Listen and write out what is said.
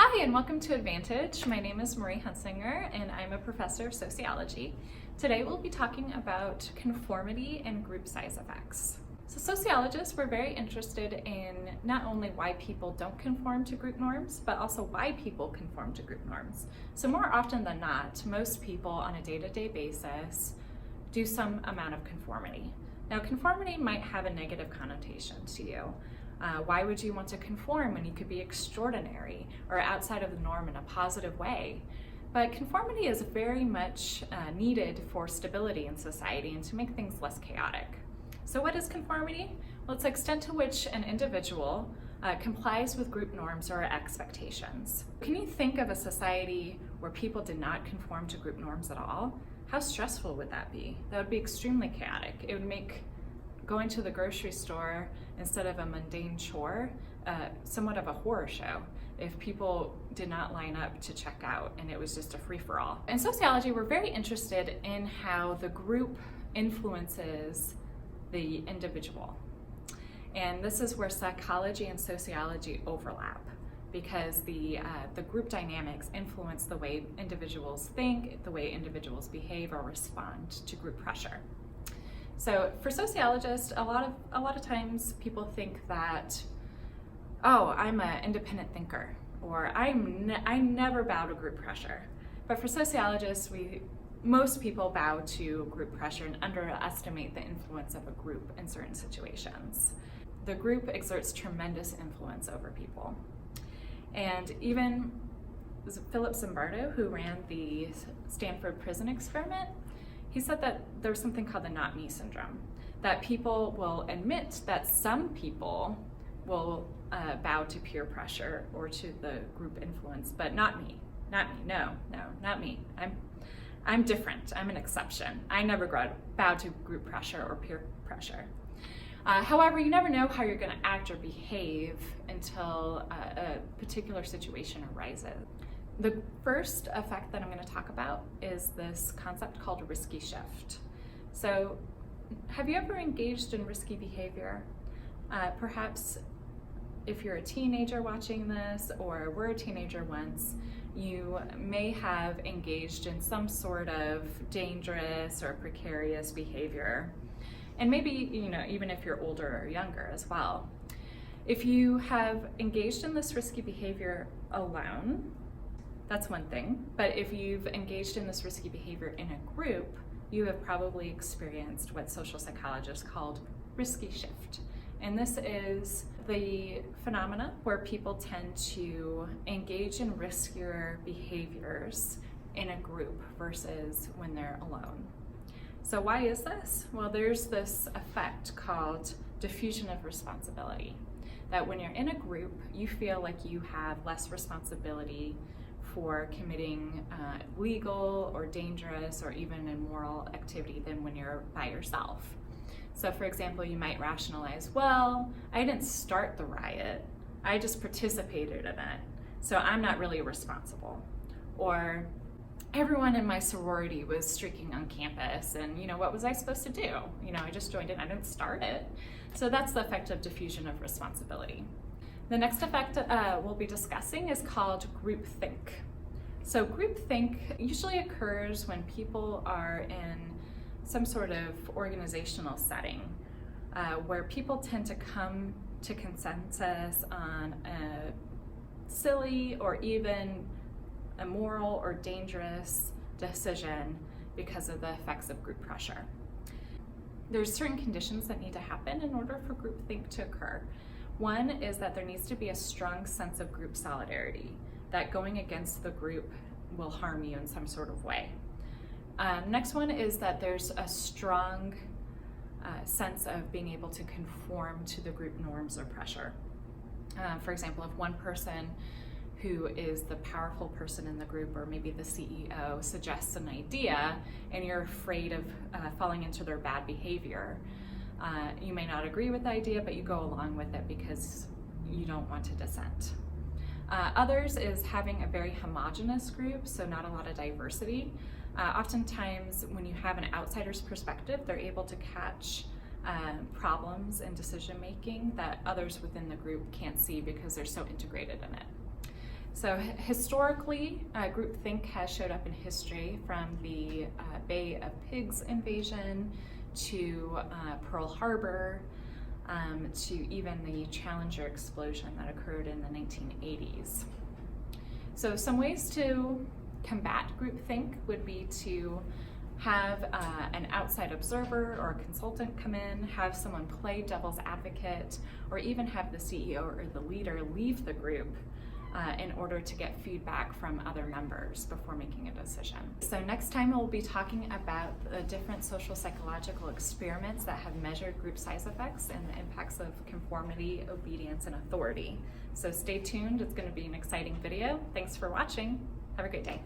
Hi, and welcome to EdVantage. My name is Huntsinger, and I'm a professor of sociology. Today we'll be talking about conformity and group size effects. So sociologists were very interested in not only why people don't conform to group norms, but also why people conform to group norms. So more often than not, most people on a day-to-day basis do some amount of conformity. Now, conformity might have a negative connotation to you. Why would you want to conform when you could be extraordinary or outside of the norm in a positive way? But conformity is very much needed for stability in society and to make things less chaotic. So what is conformity? Well, it's the extent to which an individual complies with group norms or expectations. Can you think of a society where people did not conform to group norms at all? How stressful would that be? That would be extremely chaotic. It would make going to the grocery store instead of a mundane chore somewhat of a horror show if people did not line up to check out and it was just a free-for-all. In sociology, we're very interested in how the group influences the individual. And this is where psychology and sociology overlap, because the group dynamics influence the way individuals think, the way individuals behave or respond to group pressure. So for sociologists, a lot of times people think that, oh, I'm an independent thinker, or I never bow to group pressure. But for sociologists, most people bow to group pressure and underestimate the influence of a group in certain situations. The group exerts tremendous influence over people. And even Philip Zimbardo, who ran the Stanford prison experiment, he said that there's something called the not me syndrome, that people will admit that some people will bow to peer pressure or to the group influence, but not me, no, not me. I'm different, I'm an exception. I never bow to group pressure or peer pressure. However, you never know how you're gonna act or behave until a particular situation arises. The first effect that I'm going to talk about is this concept called risky shift. So, have you ever engaged in risky behavior? Perhaps if you're a teenager watching this, or were a teenager once, you may have engaged in some sort of dangerous or precarious behavior. And maybe, even if you're older or younger as well. If you have engaged in this risky behavior alone, that's one thing, but if you've engaged in this risky behavior in a group, you have probably experienced what social psychologists called risky shift. And this is the phenomena where people tend to engage in riskier behaviors in a group versus when they're alone. So why is this? Well, there's this effect called diffusion of responsibility, that when you're in a group, you feel like you have less responsibility for committing legal or dangerous or even immoral activity than when you're by yourself. So for example, you might rationalize, well, I didn't start the riot, I just participated in it, so I'm not really responsible. Or everyone in my sorority was streaking on campus and what was I supposed to do? I just joined it, I didn't start it. So that's the effect of diffusion of responsibility. The next effect we'll be discussing is called groupthink. So groupthink usually occurs when people are in some sort of organizational setting where people tend to come to consensus on a silly or even immoral or dangerous decision because of the effects of group pressure. There's certain conditions that need to happen in order for groupthink to occur. One is that there needs to be a strong sense of group solidarity, that going against the group will harm you in some sort of way. Next one is that there's a strong sense of being able to conform to the group norms or pressure. For example, if one person who is the powerful person in the group, or maybe the CEO, suggests an idea and you're afraid of falling into their bad behavior, you may not agree with the idea, but you go along with it because you don't want to dissent. Others is having a very homogenous group, so not a lot of diversity. Oftentimes, when you have an outsider's perspective, they're able to catch problems in decision making that others within the group can't see because they're so integrated in it. So historically, groupthink has showed up in history from the Bay of Pigs invasion to Pearl Harbor, to even the Challenger explosion that occurred in the 1980s. So some ways to combat groupthink would be to have an outside observer or a consultant come in, have someone play devil's advocate, or even have the CEO or the leader leave the group in order to get feedback from other members before making a decision. So next time we'll be talking about the different social psychological experiments that have measured group size effects and the impacts of conformity, obedience, and authority. So stay tuned, it's going to be an exciting video. Thanks for watching. Have a great day.